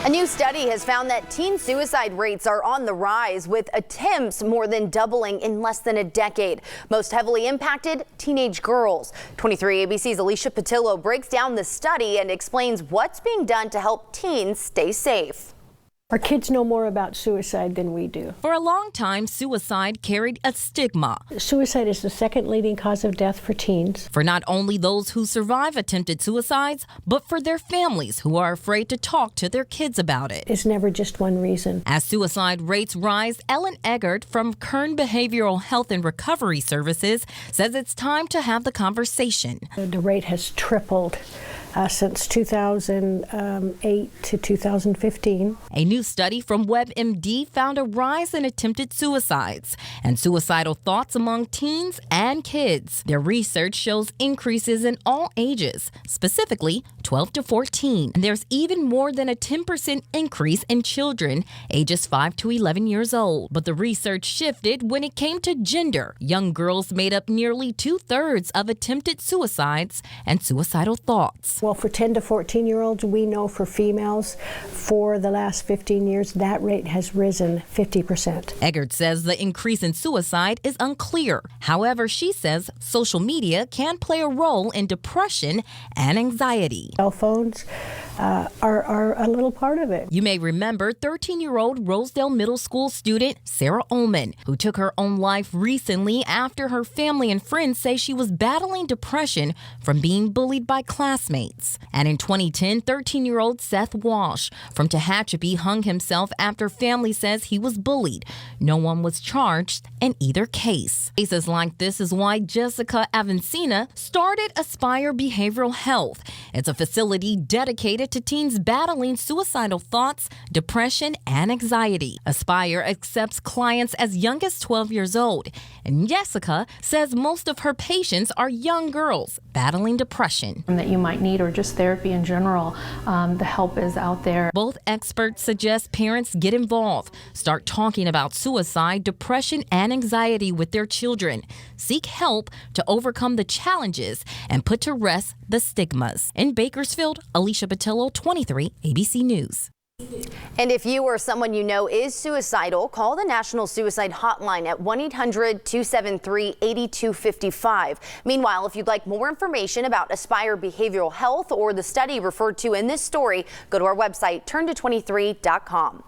A new study has found that teen suicide rates are on the rise, with attempts more than doubling in less than a decade. Most heavily impacted, teenage girls. 23 ABC's Alicia Patillo breaks down the study and explains what's being done to help teens stay safe. Our kids know more about suicide than we do. For a long time, suicide carried a stigma. Suicide is the second leading cause of death for teens. For not only those who survive attempted suicides, but for their families who are afraid to talk to their kids about it. It's never just one reason. As suicide rates rise, Ellen Eggert from Kern Behavioral Health and Recovery Services says it's time to have the conversation. The rate has tripled since 2008 to 2015. A new study from WebMD found a rise in attempted suicides and suicidal thoughts among teens and kids. Their research shows increases in all ages, specifically 12 to 14. And there's even more than a 10% increase in children ages 5 to 11 years old. But the research shifted when it came to gender. Young girls made up nearly 2/3 of attempted suicides and suicidal thoughts. Well, for 10 to 14-year-olds, we know for females, for the last 15 years, that rate has risen 50%. Eggert says the increase in suicide is unclear. However, she says social media can play a role in depression and anxiety. Cell phones are a little part of it. You may remember 13-year-old Rosedale Middle School student Sarah Ullman, who took her own life recently after her family and friends say she was battling depression from being bullied by classmates. And in 2010, 13-year-old Seth Walsh from Tehachapi hung himself after family says he was bullied. No one was charged in either case. Cases like this is why Jessica Avancina started Aspire Behavioral Health. It's a facility dedicated to teens battling suicidal thoughts, depression, and anxiety. Aspire accepts clients as young as 12 years old. And Jessica says most of her patients are young girls battling depression. That you might need, or just therapy in general, the help is out there. Both experts suggest parents get involved, start talking about suicide, depression, and anxiety with their children. Seek help to overcome the challenges and put to rest the stigmas. In Bakersfield, Alicia Patillo, 23 ABC News. And if you or someone you know is suicidal, call the National Suicide Hotline at 1-800-273-8255. Meanwhile, if you'd like more information about Aspire Behavioral Health or the study referred to in this story, go to our website, turnto23.com.